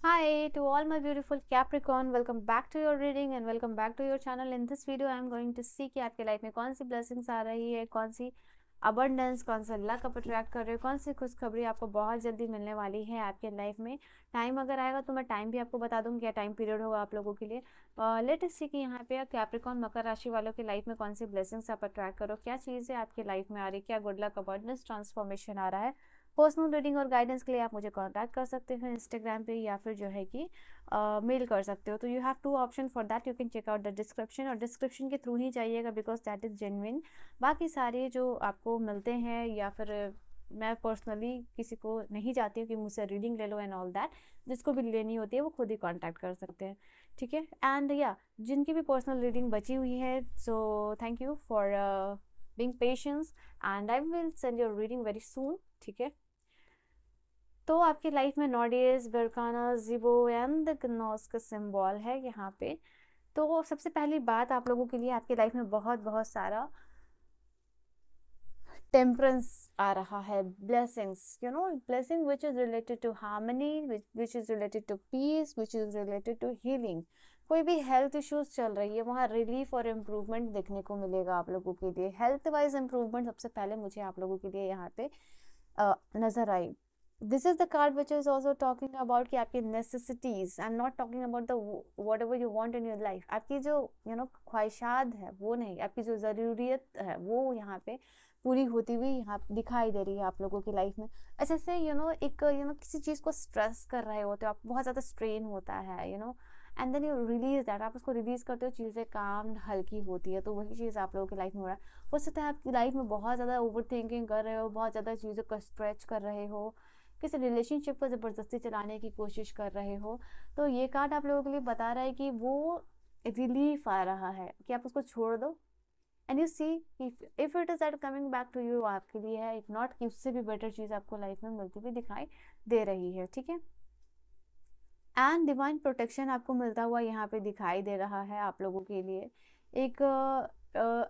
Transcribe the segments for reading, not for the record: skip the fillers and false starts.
Hi to all my beautiful Capricorn, welcome back to your reading and welcome back to your channel. In this video I am going to see कि आपके life में कौन सी blessings आ रही है, कौन सी abundance, कौन सा luck आप अट्रैक्ट कर रहे हो, कौन सी खुशखबरी आपको बहुत जल्दी मिलने वाली है आपके लाइफ में। टाइम अगर आएगा तो मैं टाइम भी आपको बता दूंगी, क्या टाइम पीरियड होगा आप लोगों के लिए। लेट अस सी कि यहाँ पे कैप्रिकॉर्न मकर राशि वालों की लाइफ में कौन सी ब्लेसिंग्स आप अट्रैक्ट करो, क्या चीज़ें आपकी लाइफ में आ रही है, क्या गुड लक अबंडेंस ट्रांसफॉर्मेशन आ रहा है। पर्सनल रीडिंग और गाइडेंस के लिए आप मुझे कांटेक्ट कर सकते हैं इंस्टाग्राम पे या फिर जो है कि मेल कर सकते हो। तो you have to option for that, you can check out the description, और डिस्क्रिप्शन के थ्रू ही जाइएगा बिकॉज दैट इज़ जेन्युइन। बाकी सारे जो आपको मिलते हैं या फिर मैं पर्सनली किसी को नहीं चाहती हूँ कि मुझसे रीडिंग ले लो एंड ऑल दैट, जिसको भी लेनी होती है वो खुद ही कांटेक्ट कर सकते हैं, ठीक है। एंड या जिनकी भी पर्सनल रीडिंग बची हुई है, so thank you for being patience and I will send your reading very soon, ठीक है। तो आपकी लाइफ में नॉर्डियस, बरकाना, जिबो एंड द नॉस का सिंबल है यहाँ पे। तो सबसे पहली बात आप लोगों के लिए आपकी लाइफ में बहुत बहुत सारा टेम्परेंस आ रहा है, blessings, you know, blessing which is related to harmony, which is related to peace, which is related to healing. कोई भी हेल्थ इश्यूज चल रही है वहाँ रिलीफ और इम्प्रूवमेंट देखने को मिलेगा आप लोगों के लिए। हेल्थ वाइज इम्प्रूवमेंट सबसे पहले मुझे आप लोगों के लिए यहाँ पे नजर आई। This is the card which is also talking about कि आपकी necessities, I am not talking about the whatever you want in your life. आपकी जो ख्वाहिशात है वो नहीं, आपकी जो ज़रूरियत है वो यहाँ पे पूरी होती हुई यहाँ दिखाई दे रही है आप लोगों की लाइफ में। ऐसे से एक किसी चीज़ को स्ट्रेस कर रहे होते हो आप, बहुत ज़्यादा स्ट्रेन होता है and then you release that, आप उसको रिलीज करते हो, चीज़ें काम हल्की होती है। तो वही चीज़ आप लोगों की लाइफ में हो रहा है। हो सकता है आपकी लाइफ में बहुत ज़्यादा ओवर थिंकिंग कर रहे हो, बहुत ज़्यादा चीज़ों को स्ट्रेच कर रहे हो, किसी रिलेशनशिप को ज़बरदस्ती चलाने की कोशिश कर रहे हो। तो ये कार्ड आप लोगों के लिए बता रहा है कि वो रिलीफ आ रहा है कि आप उसको छोड़ दो and you see if it is that coming back to you, आपके लिए है। इफ नॉट कि उससे भी बेटर चीज़ आपको लाइफ में मिलती हुई दिखाई दे रही है, ठीक है। एंड डिवाइन प्रोटेक्शन आपको मिलता हुआ यहाँ पे दिखाई दे रहा है आप लोगों के लिए। एक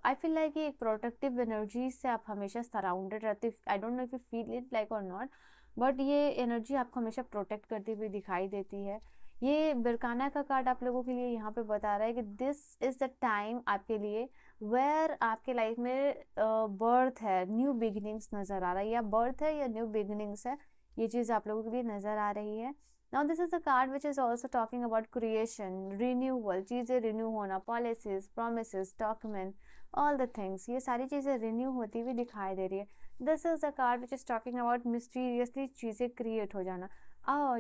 आई फील लाइक एक प्रोटेक्टिव एनर्जी से आप हमेशा सराउंडेड रहते। I don't know if you feel it like और नॉट, बट ये एनर्जी आपको हमेशा प्रोटेक्ट करती हुई दिखाई देती है। ये बिरकाना का कार्ड आप लोगों के लिए यहाँ पे बता रहा है कि दिस इज द टाइम आपके लिए वेयर आपके लाइफ में बर्थ है, न्यू बिगिनिंग्स नज़र आ रहा है, या बर्थ है या न्यू बिगिनिंग्स है, ये चीज़ आप लोगों के लिए नज़र आ रही है। Now this is a card which is also talking about creation, renewal, चीज़ें renew होना, policies, promises, document, all the things, ये सारी चीज़ें renew होती हुई दिखाई दे रही है। This is a card which is talking about mysteriously चीज़ें create हो जाना।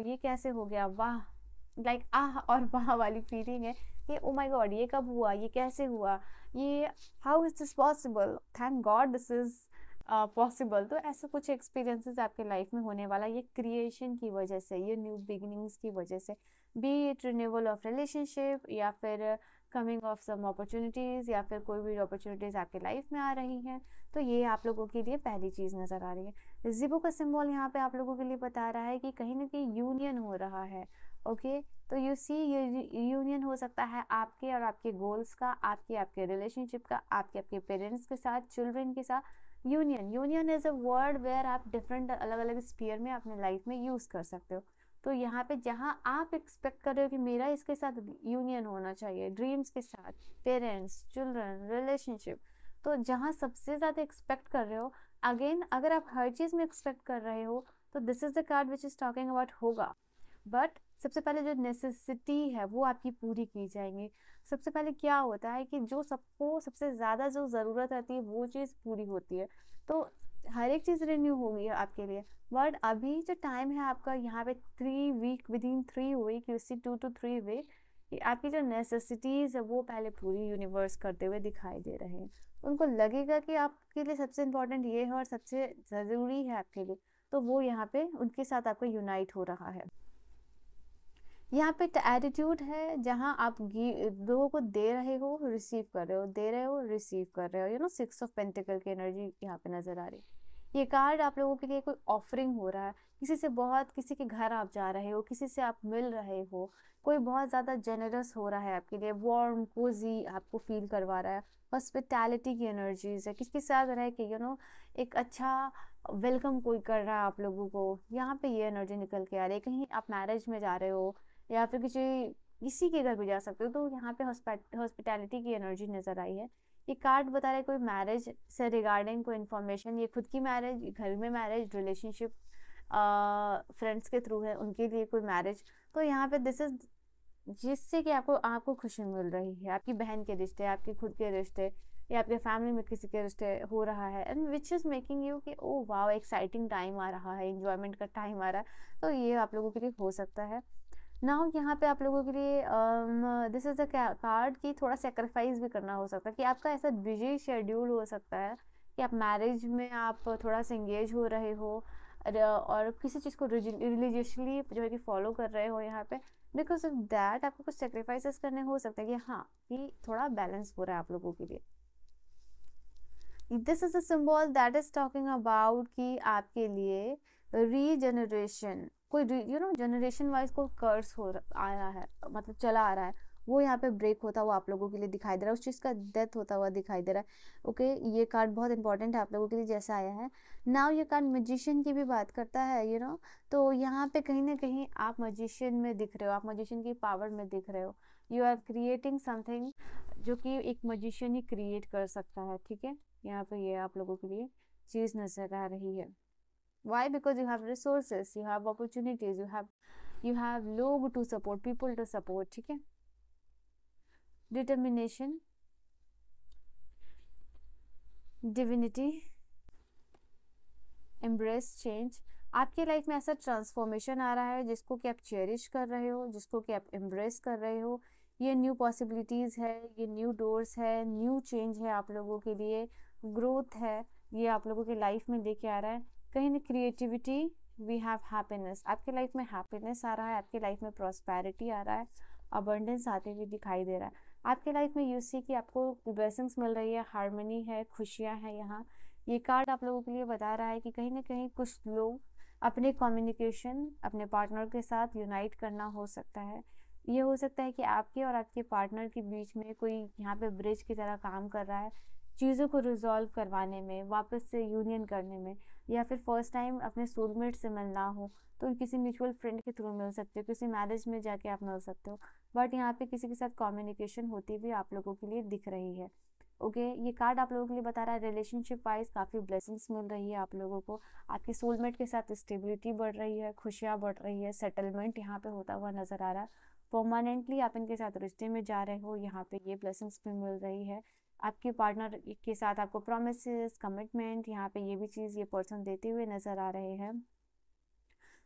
ये कैसे हो गया, वाह, like आह और वाह वाली फीलिंग है कि ओ माय गॉड ये कब हुआ, ये कैसे हुआ, ये how is this possible, thank God this is possible. तो ऐसे कुछ एक्सपीरियंसेस आपके लाइफ में होने वाला, ये क्रिएशन की वजह से, ये न्यू बिगिनिंग्स की वजह से, B it renewal of relationship या फिर कमिंग ऑफ सम अपॉर्चुनिटीज़, या फिर कोई भी अपॉर्चुनिटीज़ आपके लाइफ में आ रही हैं। तो ये आप लोगों के लिए पहली चीज़ नज़र आ रही है। जिबो का सिंबल यहाँ पे आप लोगों के लिए बता रहा है कि कहीं ना कहीं यूनियन हो रहा है, ओके। तो यू सी ये यूनियन हो सकता है आपके और आपके गोल्स का, आपके रिलेशनशिप का, आपके पेरेंट्स के साथ, चिल्ड्रन के साथ। Union is a word where आप डिफरेंट अलग अलग स्पीयर में अपने लाइफ में यूज़ कर सकते हो। तो यहाँ पे जहाँ आप एक्सपेक्ट कर रहे हो कि मेरा इसके साथ यूनियन होना चाहिए, ड्रीम्स के साथ, पेरेंट्स, चिल्ड्रन, रिलेशनशिप, तो जहाँ सबसे ज़्यादा एक्सपेक्ट कर रहे हो, अगेन अगर आप हर चीज़ में एक्सपेक्ट कर रहे हो तो this is the card which is talking about होगा। बट सबसे पहले जो नेसेसिटी है वो आपकी पूरी की जाएंगी। सबसे पहले क्या होता है कि जो सबको सबसे ज़्यादा जो ज़रूरत रहती है वो चीज़ पूरी होती है। तो हर एक चीज़ रिन्यू होगी आपके लिए। बट अभी जो टाइम है आपका यहाँ पे 3 week, within 3 week, you see 2 to 3 week, आपकी जो नेसेसिटीज़ है वो पहले पूरी यूनिवर्स करते हुए दिखाई दे रहे हैं। उनको लगेगा कि आपके लिए सबसे इम्पोर्टेंट ये है और सबसे ज़रूरी है आपके लिए, तो वो यहाँ पे उनके साथ आपको यूनाइट हो रहा है। यहाँ पे एटीट्यूड है जहाँ आप लोगों को दे रहे हो, रिसीव कर रहे हो, दे रहे हो, रिसीव कर रहे हो। 6 ऑफ पेंटिकल की एनर्जी यहाँ पे नजर आ रही है। ये कार्ड आप लोगों के लिए कोई ऑफरिंग हो रहा है, किसी के घर आप जा रहे हो, किसी से आप मिल रहे हो, कोई बहुत ज़्यादा जेनरस हो रहा है आपके लिए, वार्म कोजी आपको फील करवा रहा है। हॉस्पिटैलिटी की एनर्जीज है, किसके साथ रह के एक अच्छा वेलकम कोई कर रहा है आप लोगों को, यहाँ पे ये एनर्जी निकल के आ रही है। कहीं आप मैरिज में जा रहे हो या फिर किसी के घर भी जा सकते हो, तो यहाँ पे हॉस्पिटैलिटी की एनर्जी नजर आई है। ये कार्ड बता रहा है कोई मैरिज से रिगार्डिंग कोई इन्फॉर्मेशन, ये खुद की मैरिज, घर में मैरिज, रिलेशनशिप, फ्रेंड्स के थ्रू है उनके लिए कोई मैरिज। तो यहाँ पे दिस इज जिससे कि आपको आपको खुशी मिल रही है, आपकी बहन के रिश्ते, आपके खुद के रिश्ते, या आपके फैमिली में किसी के रिश्ते हो रहा है, and which is making you कि ओ वाओ एक्साइटिंग टाइम आ रहा है, एंजॉयमेंट का टाइम आ रहा है। तो ये आप लोगों के लिए हो सकता है। नाउ यहाँ पे आप लोगों के लिए दिस इज अ कार्ड की थोड़ा सेक्रीफाइस भी करना हो सकता है, कि आपका ऐसा बिजी शेड्यूल हो सकता है कि आप मैरिज में आप थोड़ा सा इंगेज हो रहे हो, और किसी चीज़ को रिलीजियसली जो है कि फॉलो कर रहे हो यहाँ पे। बिकॉज ऑफ दैट आपको कुछ सेक्रीफाइसेस करने हो सकता है कि हाँ कि थोड़ा बैलेंस हो रहा है आप लोगों के लिए। This is a symbol that is talking about कि आपके लिए रीजनरेशन, कोई जनरेशन वाइज कोई कर्स आ रहा है, मतलब चला आ रहा है, वो यहाँ पे ब्रेक होता हुआ आप लोगों के लिए दिखाई दे रहा है, उस चीज़ का डेथ होता हुआ दिखाई दे रहा है। ओके, ये कार्ड बहुत इंपॉर्टेंट है आप लोगों के लिए जैसा आया है। नाउ ये कार्ड मैजिशियन की भी बात करता है, तो यहाँ पे कहीं ना कहीं आप मैजिशियन में दिख रहे हो, आप मैजिशियन की पावर में दिख रहे हो। यू आर क्रिएटिंग समथिंग जो कि एक मैजिशियन ही क्रिएट कर सकता है, ठीक है। यहाँ पे ये आप लोगों के लिए चीज नजर आ रही है। Why? Because you have resources, you have opportunities, you have लोग to support, people to support, ठीक है। Determination, divinity, embrace change. आपके लाइफ में ऐसा ट्रांसफॉर्मेशन आ रहा है जिसको कि आप चेरिश कर रहे हो, जिसको कि आप एम्ब्रेस कर रहे हो। ये न्यू पॉसिबिलिटीज़ है, ये न्यू डोर्स है, न्यू चेंज है आप लोगों के लिए, ग्रोथ है, ये आप लोगों के लाइफ में लेके आ रहा है। कहीं ना क्रिएटिविटी, वी हैव हैप्पीनेस, आपके लाइफ में हैप्पीनेस आ रहा है, आपके लाइफ में प्रॉस्पेरिटी आ रहा है, अबंडेंस आते हुए दिखाई दे रहा है आपके लाइफ में। यू सी कि आपको ब्लेसिंग्स मिल रही है, हार्मनी है, खुशियाँ हैं यहाँ। ये कार्ड आप लोगों के लिए बता रहा है कि कहीं ना कहीं कुछ लोग अपने कम्युनिकेशन अपने पार्टनर के साथ यूनाइट करना हो सकता है। ये हो सकता है कि आपके और आपके पार्टनर के बीच में कोई यहाँ पे ब्रिज की तरह काम कर रहा है, चीज़ों को रिजॉल्व करवाने में, वापस से यूनियन करने में, या फिर फर्स्ट टाइम अपने सोलमेट से मिलना हो तो किसी म्यूचुअल फ्रेंड के थ्रू मिल सकते हो, किसी मैरिज में जाके आप मिल सकते हो, बट यहाँ पे किसी के साथ कम्युनिकेशन होती भी आप लोगों के लिए दिख रही है। ओके, ये कार्ड आप लोगों के लिए बता रहा है रिलेशनशिप वाइज काफ़ी ब्लेसिंग्स मिल रही है आप लोगों को, आपके सोलमेट के साथ स्टेबिलिटी बढ़ रही है, खुशियाँ बढ़ रही है, सेटलमेंट यहाँ पे होता हुआ नजर आ रहा है। परमानेंटली आप इनके साथ रिश्ते में जा रहे हो, यहाँ पे ये ब्लेसिंग्स भी मिल रही है। आपके पार्टनर के साथ आपको प्रोमिसेस, कमिटमेंट, यहाँ पे ये भी चीज़ ये पर्सन देते हुए नजर आ रहे हैं।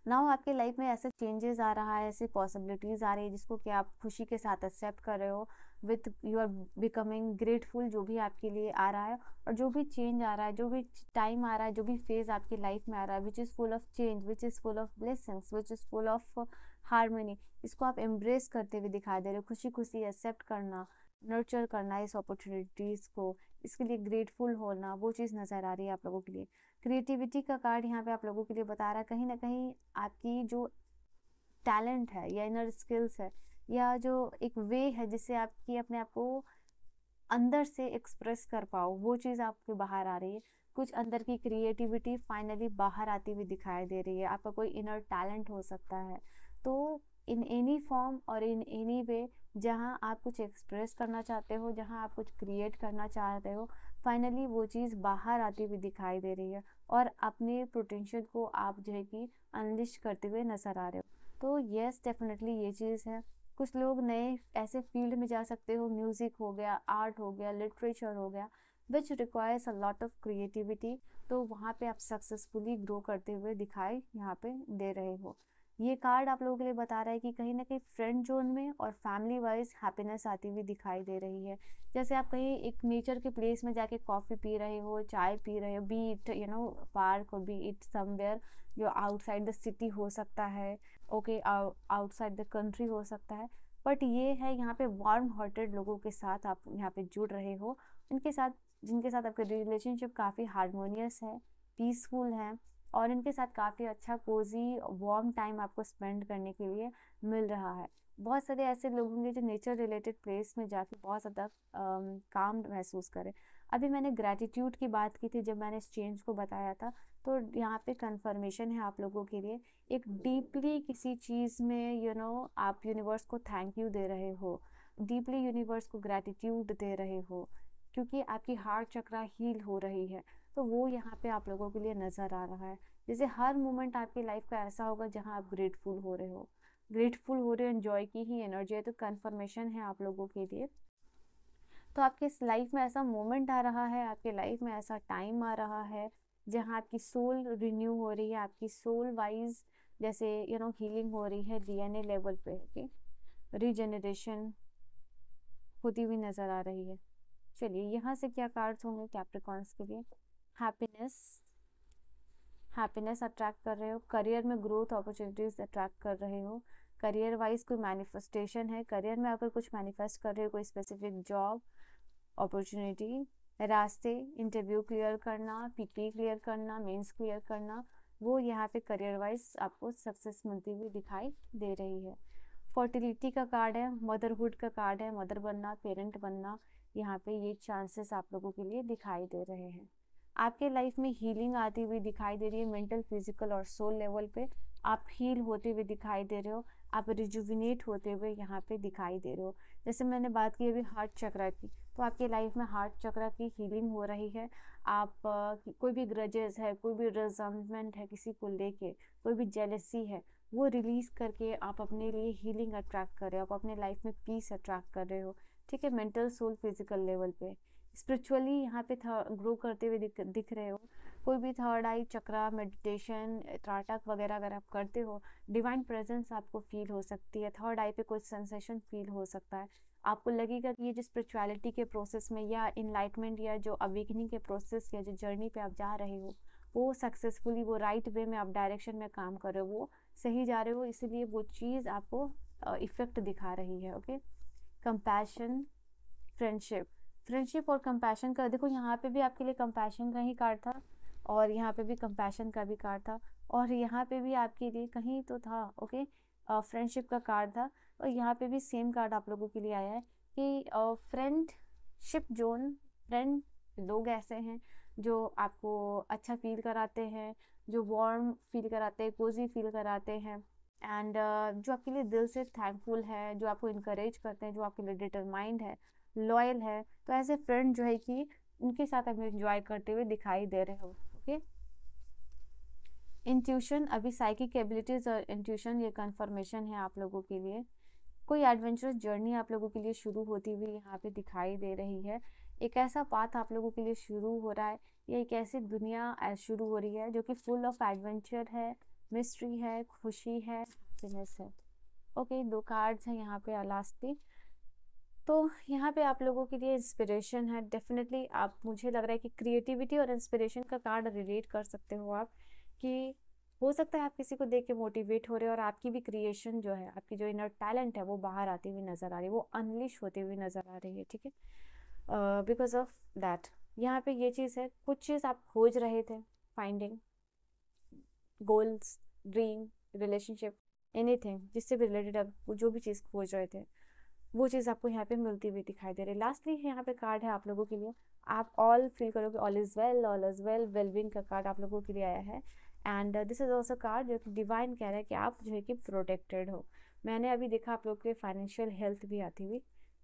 नाउ आपके लाइफ में ऐसे चेंजेस आ रहा है, ऐसे पॉसिबिलिटीज आ रही है जिसको कि आप खुशी के साथ एक्सेप्ट कर रहे हो, with you are becoming grateful जो भी आपके लिए आ रहा है, और जो भी चेंज आ रहा है, जो भी टाइम आ रहा है, जो भी फेज आपकी लाइफ में आ रहा है, which is full of change, which is full of blessings, which is full of harmony, इसको आप एम्ब्रेस करते हुए दिखाई दे रहे हो, खुशी खुशी एक्सेप्ट करना, नर्चर करना इस अपॉर्चुनिटीज़ को, इसके लिए ग्रेटफुल होना, वो चीज़ नज़र आ रही है आप लोगों के लिए। क्रिएटिविटी का कार्ड यहाँ पे आप लोगों के लिए बता रहा है कहीं ना कहीं आपकी जो टैलेंट है या इनर स्किल्स है, या जो एक वे है जिससे आपकी अपने आप को अंदर से एक्सप्रेस कर पाओ, वो चीज़ आपके बाहर आ रही है। कुछ अंदर की क्रिएटिविटी फाइनली बाहर आती हुई दिखाई दे रही है, आपका कोई इनर टैलेंट हो सकता है। तो इन एनी फॉर्म और इन एनी वे, जहाँ आप कुछ एक्सप्रेस करना चाहते हो, जहाँ आप कुछ क्रिएट करना चाहते हो, फाइनली वो चीज़ बाहर आती हुई दिखाई दे रही है, और अपने पोटेंशियल को आप जो है कि अनलिश करते हुए नजर आ रहे हो। तो येस, डेफिनेटली ये चीज़ है। कुछ लोग नए ऐसे फील्ड में जा सकते हो, म्यूजिक हो गया, आर्ट हो गया, लिटरेचर हो गया, which requires a lot of creativity, तो वहाँ पे आप सक्सेसफुली ग्रो करते हुए दिखाई यहाँ पे दे रहे हो। ये कार्ड आप लोगों के लिए बता रहा है कि कहीं ना कहीं फ्रेंड जोन में और फैमिली वाइज हैप्पीनेस आती हुई दिखाई दे रही है। जैसे आप कहीं एक नेचर के प्लेस में जाके कॉफ़ी पी रहे हो, चाय पी रहे हो, बी इट पार्क, और बी इट समवेयर जो आउटसाइड द सिटी हो सकता है, ओके, आउटसाइड द कंट्री हो सकता है, बट ये है यहाँ पे वार्म हार्टेड लोगों के साथ आप यहाँ पे जुड़ रहे हो, उनके साथ जिनके साथ आपका रिलेशनशिप काफ़ी हारमोनियस है, पीसफुल है, और इनके साथ काफ़ी अच्छा कोजी वार्म टाइम आपको स्पेंड करने के लिए मिल रहा है। बहुत सारे ऐसे लोग होंगे जो नेचर रिलेटेड प्लेस में जाके बहुत ज़्यादा काम महसूस करें। अभी मैंने ग्रैटिट्यूड की बात की थी जब मैंने इस चेंज को बताया था, तो यहाँ पे कंफर्मेशन है आप लोगों के लिए, एक डीपली किसी चीज़ में आप यूनिवर्स को थैंक यू दे रहे हो, डीपली यूनिवर्स को ग्रैटिट्यूड दे रहे हो, क्योंकि आपकी हार्ट चक्रा हील हो रही है। तो वो यहाँ पे आप लोगों के लिए नज़र आ रहा है। जैसे हर मोमेंट आपकी लाइफ का ऐसा होगा जहाँ आप ग्रेटफुल हो रहे हो, एंजॉय की ही एनर्जी है। तो कंफर्मेशन है आप लोगों के लिए। तो आपके इस लाइफ में ऐसा मोमेंट आ रहा है, आपके लाइफ में ऐसा टाइम आ रहा है जहाँ आपकी सोल रिन्यू हो रही है, आपकी सोल वाइज जैसे हीलिंग हो रही है डीएनए लेवल पे, ओके, रीजेनरेशन होती हुई नजर आ रही है। चलिए यहाँ से क्या कार्ड्स होंगे कैप्रिकॉन्स के लिए। हैप्पीनेस, हैप्पीनेस अट्रैक्ट कर रहे हो, करियर में ग्रोथ अपॉर्चुनिटीज अट्रैक्ट कर रहे हो, करियर वाइज कोई मैनिफेस्टेशन है, करियर में अगर कुछ मैनिफेस्ट कर रहे हो, कोई स्पेसिफिक जॉब अपॉर्चुनिटी, रास्ते, इंटरव्यू क्लियर करना, पीटी क्लियर करना, मेंस क्लियर करना, वो यहाँ पे करियर वाइज आपको सक्सेस मिलती हुई दिखाई दे रही है। फर्टिलिटी का कार्ड है, मदरहुड का कार्ड है, मदर बनना, पेरेंट बनना, यहाँ पे ये चांसेस आप लोगों के लिए दिखाई दे रहे हैं। आपके लाइफ में हीलिंग आती हुई दिखाई दे रही है, मेंटल, फिजिकल और सोल लेवल पे आप हील होते हुए दिखाई दे रहे हो, आप रिजुविनेट होते हुए यहाँ पे दिखाई दे रहे हो। जैसे मैंने बात की अभी हार्ट चक्रा की, तो आपकी लाइफ में हार्ट चक्रा की हीलिंग हो रही है। आप कोई भी ग्रजेस है, कोई भी रिजमेंट है किसी को लेके, कोई भी जेलसी है, वो रिलीज करके आप अपने लिए हीलिंग अट्रैक्ट कर रहे हो, आप अपने लाइफ में पीस अट्रैक्ट कर रहे हो, ठीक है, मेंटल, सोल, फिजिकल लेवल पे। स्पिरिचुअली यहाँ पे ग्रो करते हुए दिख रहे हो। कोई भी थर्ड आई चक्रा, मेडिटेशन, त्राटक वगैरह अगर आप करते हो, डिवाइन प्रेजेंस आपको फील हो सकती है, थर्ड आई पे कुछ सेंसेशन फील हो सकता है। आपको लगेगा कि ये जो स्पिरिचुअलिटी के प्रोसेस में या इनलाइटमेंट या जो अवेकनिंग के प्रोसेस या जो जर्नी पे आप जा रहे हो, वो सक्सेसफुली, वो राइट वे में आप डायरेक्शन में काम कर रहे हो, वो सही जा रहे हो, इसीलिए वो चीज़ आपको इफेक्ट दिखा रही है। ओके, कंपैशन, फ्रेंडशिप, फ्रेंडशिप और कंपैशन का देखो, यहाँ पे भी आपके लिए कंपैशन का ही कार्ड था और यहाँ पे भी कंपैशन का भी कार्ड था और यहाँ पे भी आपके लिए कहीं तो था, ओके, फ्रेंडशिप का कार्ड था और यहाँ पे भी सेम कार्ड आप लोगों के लिए आया है कि फ्रेंडशिप जोन, फ्रेंड लोग ऐसे हैं जो आपको अच्छा फील कराते हैं, जो वार्म फील कराते हैं, कोजी फील कराते हैं एंड जो आपके लिए दिल से थैंकफुल है, जो आपको इनकरेज करते हैं, जो आपके लिए डिटरमाइंड है, लॉयल है। तो ऐसे फ्रेंड जो है कि उनके साथ आप एंजॉय करते हुए दिखाई दे रहे हो। ओके, इंट्यूशन, अभी साइकिक एबिलिटीज और इंट्यूशन ये कंफर्मेशन है आप लोगों के लिए। कोई एडवेंचरस जर्नी आप लोगों के लिए शुरू होती हुई यहाँ पे दिखाई दे रही है। एक ऐसा पाथ आप लोगों के लिए शुरू हो रहा है, या एक ऐसी दुनिया शुरू हो रही है जो कि फुल ऑफ एडवेंचर है, मिस्ट्री है, खुशी है, हैप्पीनेस है। ओके, दो कार्ड्स हैं यहाँ पे लास्टली। तो यहाँ पे आप लोगों के लिए इंस्पिरेशन है डेफिनेटली। आप, मुझे लग रहा है कि क्रिएटिविटी और इंस्पिरेशन का कार्ड रिलेट कर सकते हो आप, कि हो सकता है आप किसी को देख के मोटिवेट हो रहे हो और आपकी भी क्रिएशन जो है, आपकी जो इनर टैलेंट है वो बाहर आती हुई नजर आ रही है, वो अनलिश होती हुई नजर आ रही है, ठीक है। बिकॉज ऑफ दैट यहाँ पे ये चीज़ है, कुछ चीज़ आप खोज रहे थे, finding goals, dream, relationship, anything जिससे भी रिलेटेड आप जो भी चीज़ खोज रहे थे, वो चीज़ आपको यहाँ पे मिलती हुई दिखाई दे रही है। लास्टली यहाँ पे कार्ड है आप लोगों के लिए, आप ऑल फील करोगे, all is well, all is well, wellbeing का कार्ड आप लोगों के लिए आया है and this is also card जो कि डिवाइन कह रहा है कि आप जो है कि प्रोटेक्टेड हो। मैंने अभी देखा आप लोग के फाइनेंशियल हेल्थ भी आती हुई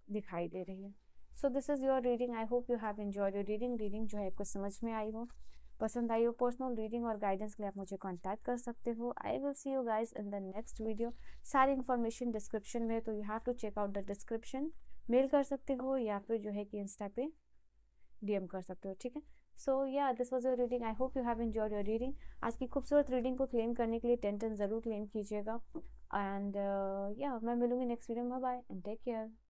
दिखाई दे रही है। So this is your reading, I hope you have enjoyed your reading. Reading जो है आपको समझ में आई हो, पसंद आई हो। पर्सनल रीडिंग और गाइडेंस के लिए आप मुझे कांटेक्ट कर सकते हो। I will see you guys in the next video. सारी इन्फॉर्मेशन डिस्क्रिप्शन में है, तो you have to check out the description. Mail कर सकते हो या फिर जो है कि इंस्टा पे डीएम कर सकते हो, ठीक है। सो या this was your reading, I hope you have enjoyed your reading. आज की खूबसूरत रीडिंग को क्लेम करने के लिए 10 ज़रूर क्लेम कीजिएगा एंड या मैं मिलूंगी नेक्स्ट वीडियो में। Bye and take care.